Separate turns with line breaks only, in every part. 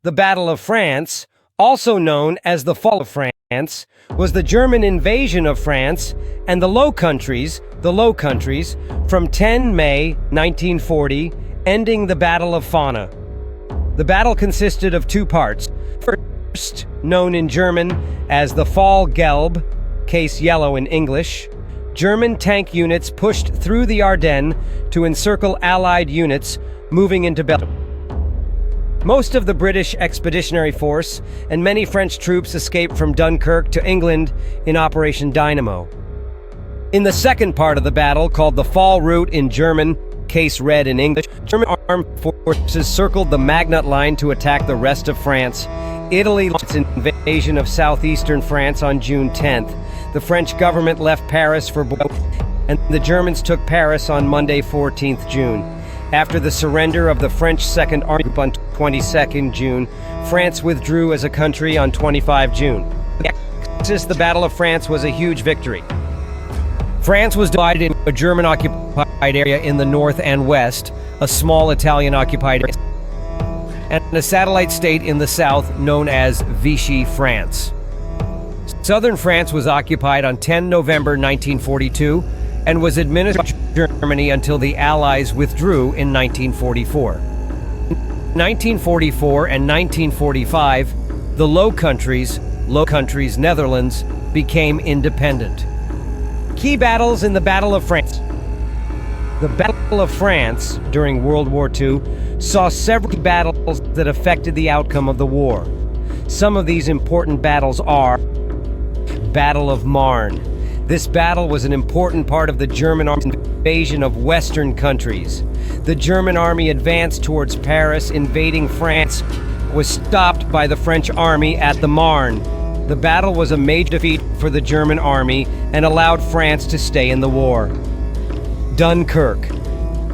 The Battle of France, also known as the Fall of France, was the German invasion of France and the Low Countries, from 10 May 1940, ending the Battle of Fauna. The battle consisted of two parts. First, known in German as the Fall Gelb, case yellow in English, German tank units pushed through the Ardennes to encircle Allied units moving into Belgium. Most of the British Expeditionary Force and many French troops escaped from Dunkirk to England in Operation Dynamo. In the second part of the battle, called the Fall Route in German, case red in English, German armed forces circled the Maginot Line to attack the rest of France. Italy launched its invasion of southeastern France on June 10th. The French government left Paris for Bordeaux, and the Germans took Paris on Monday, 14th June. After the surrender of the French Second Army Group on 22nd June, France withdrew as a country on 25 June. The Battle of France was a huge victory. France was divided into a German-occupied area in the north and west, a small Italian-occupied area, and a satellite state in the south known as Vichy France. Southern France was occupied on 10 November 1942 and was administered by Germany until the Allies withdrew in 1944. In 1944 and 1945, the Low Countries, Netherlands, became independent. Key battles in the Battle of France. The Battle of France, during World War II, saw several battles that affected the outcome of the war. Some of these important battles are Battle of Marne. This battle was an important part of the German army's invasion of Western countries. The German army advanced towards Paris, invading France, was stopped by the French army at the Marne. The battle was a major defeat for the German army and allowed France to stay in the war. Dunkirk.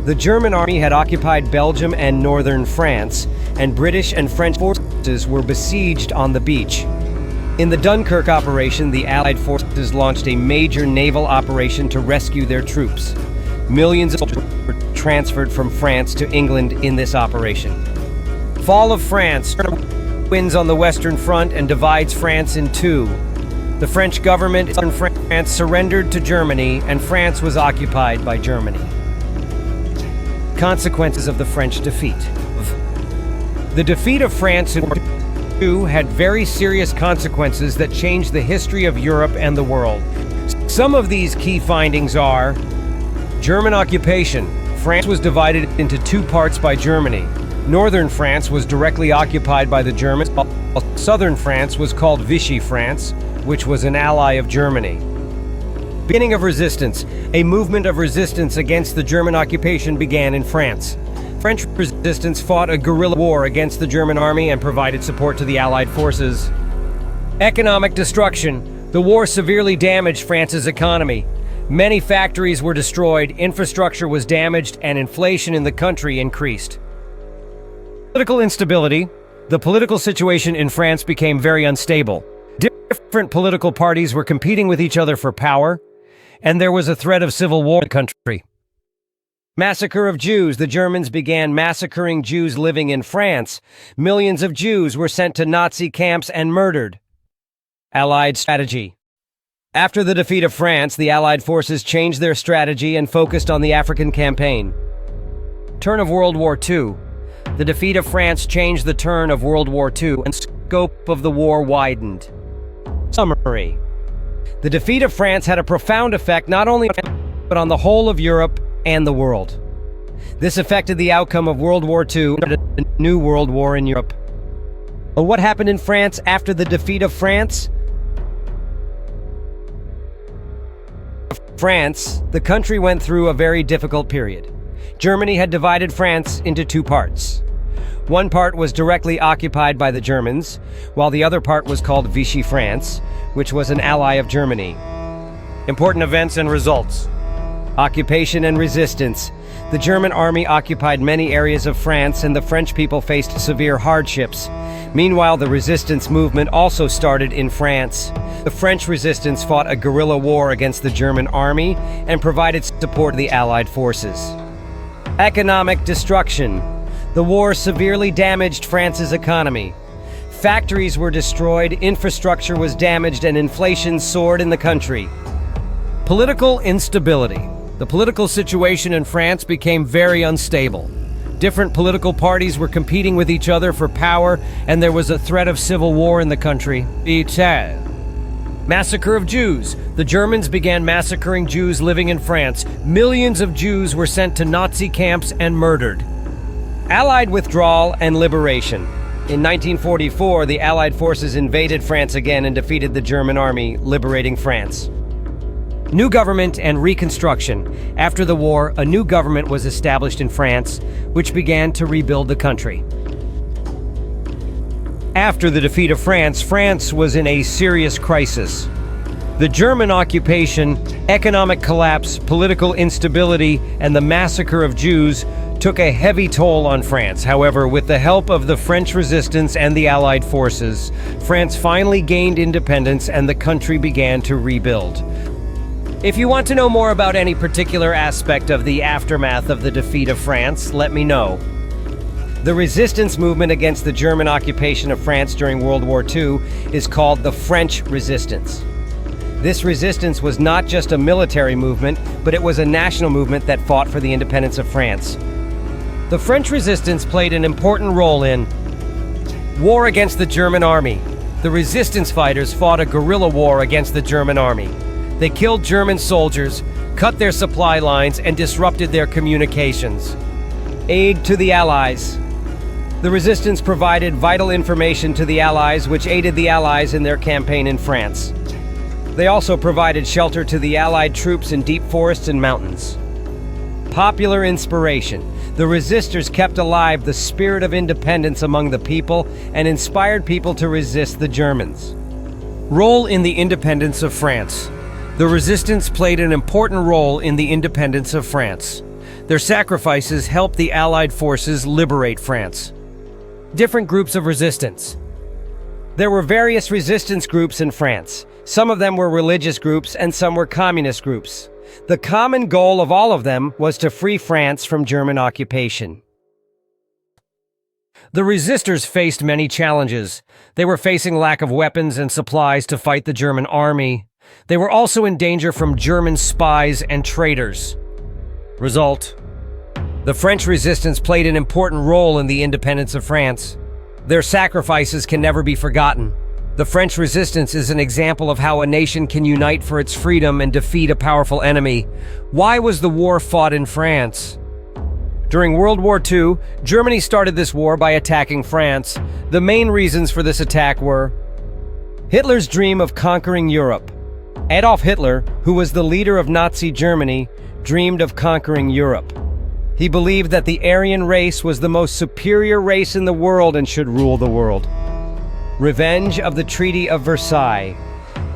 The German army had occupied Belgium and northern France, and British and French forces were besieged on the beach. In the Dunkirk operation, the Allied forces launched a major naval operation to rescue their troops. Millions of soldiers were transferred from France to England in this operation. Fall of France. Wins on the Western Front and divides France in two. The French government in southern France surrendered to Germany, and France was occupied by Germany. Consequences of the French defeat. The defeat of France in World War II had very serious consequences that changed the history of Europe and the world. Some of these key findings are: German occupation. France was divided into two parts by Germany. Northern France was directly occupied by the Germans, while southern France was called Vichy France, which was an ally of Germany. Beginning of resistance. A movement of resistance against the German occupation began in France. French resistance fought a guerrilla war against the German army and provided support to the Allied forces. Economic destruction. The war severely damaged France's economy. Many factories were destroyed, infrastructure was damaged, and inflation in the country increased. Political instability. The political situation in France became very unstable. Different political parties were competing with each other for power, and there was a threat of civil war in the country. Massacre of Jews. The Germans began massacring Jews living in France. Millions of Jews were sent to Nazi camps and murdered. Allied strategy. After the defeat of France, the Allied forces changed their strategy and focused on the African campaign. Turn of World War II. The defeat of France changed the turn of World War II, and the scope of the war widened. Summary. The defeat of France had a profound effect not only on France, but on the whole of Europe and the world. This affected the outcome of World War II and a new world war in Europe. But what happened in France after the defeat of France? France, the country went through a very difficult period. Germany had divided France into two parts. One part was directly occupied by the Germans, while the other part was called Vichy France, which was an ally of Germany. Important events and results. Occupation and resistance. The German army occupied many areas of France, and the French people faced severe hardships. Meanwhile, the resistance movement also started in France. The French resistance fought a guerrilla war against the German army and provided support to the Allied forces. Economic destruction. The war severely damaged France's economy. Factories were destroyed, infrastructure was damaged, and inflation soared in the country. Political instability. The political situation in France became very unstable. Different political parties were competing with each other for power, and there was a threat of civil war in the country. Massacre of Jews. The Germans began massacring Jews living in France. Millions of Jews were sent to Nazi camps and murdered. Allied withdrawal and liberation. In 1944, the Allied forces invaded France again and defeated the German army, liberating France. New government and reconstruction. After the war, a new government was established in France, which began to rebuild the country. After the defeat of France, France was in a serious crisis. The German occupation, economic collapse, political instability, and the massacre of Jews took a heavy toll on France. However, with the help of the French resistance and the Allied forces, France finally gained independence and the country began to rebuild. If you want to know more about any particular aspect of the aftermath of the defeat of France, let me know. The resistance movement against the German occupation of France during World War II is called the French Resistance. This resistance was not just a military movement, but it was a national movement that fought for the independence of France. The French resistance played an important role in war against the German army. The resistance fighters fought a guerrilla war against the German army. They killed German soldiers, cut their supply lines, and disrupted their communications. Aid to the Allies. The resistance provided vital information to the Allies, which aided the Allies in their campaign in France. They also provided shelter to the Allied troops in deep forests and mountains. Popular inspiration. The resistors kept alive the spirit of independence among the people and inspired people to resist the Germans. Role in the independence of France. The resistance played an important role in the independence of France. Their sacrifices helped the Allied forces liberate France. Different groups of resistance. There were various resistance groups in France. Some of them were religious groups and some were communist groups. The common goal of all of them was to free France from German occupation. The resistors faced many challenges. They were facing lack of weapons and supplies to fight the German army. They were also in danger from German spies and traitors. Result: the French resistance played an important role in the independence of France. Their sacrifices can never be forgotten. The French resistance is an example of how a nation can unite for its freedom and defeat a powerful enemy. Why was the war fought in France? During World War II, Germany started this war by attacking France. The main reasons for this attack were Hitler's dream of conquering Europe. Adolf Hitler, who was the leader of Nazi Germany, dreamed of conquering Europe. He believed that the Aryan race was the most superior race in the world and should rule the world. Revenge of the Treaty of Versailles.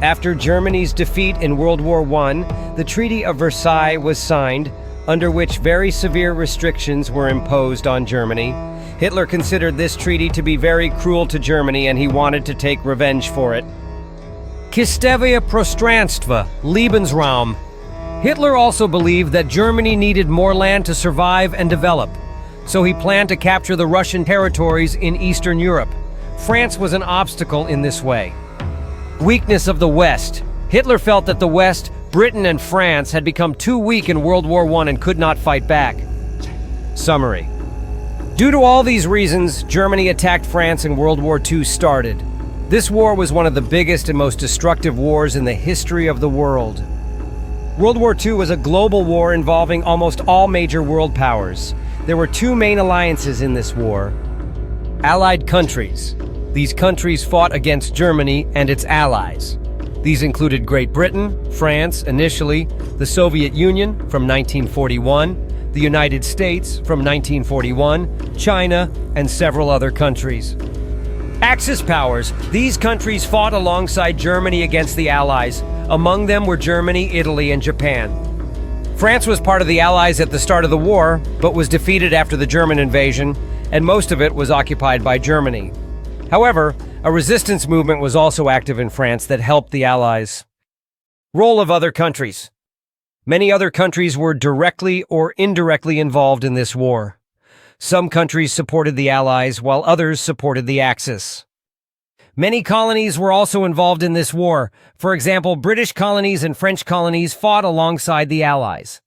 After Germany's defeat in World War I, the Treaty of Versailles was signed, under which very severe restrictions were imposed on Germany. Hitler considered this treaty to be very cruel to Germany and he wanted to take revenge for it. Kistevia Prostranstva, Lebensraum. Hitler also believed that Germany needed more land to survive and develop, so he planned to capture the Russian territories in Eastern Europe. France was an obstacle in this way. Weakness of the West. Hitler felt that the West, Britain and France, had become too weak in World War I and could not fight back. Summary. Due to all these reasons, Germany attacked France and World War II started. This war was one of the biggest and most destructive wars in the history of the world. World War II was a global war involving almost all major world powers. There were two main alliances in this war. Allied countries. These countries fought against Germany and its allies. These included Great Britain, France initially, the Soviet Union from 1941, the United States from 1941, China, and several other countries. Axis powers. These countries fought alongside Germany against the Allies. Among them were Germany, Italy, and Japan. France was part of the Allies at the start of the war, but was defeated after the German invasion, and most of it was occupied by Germany. However, a resistance movement was also active in France that helped the Allies. Role of other countries. Many other countries were directly or indirectly involved in this war. Some countries supported the Allies, while others supported the Axis. Many colonies were also involved in this war. For example, British colonies and French colonies fought alongside the Allies.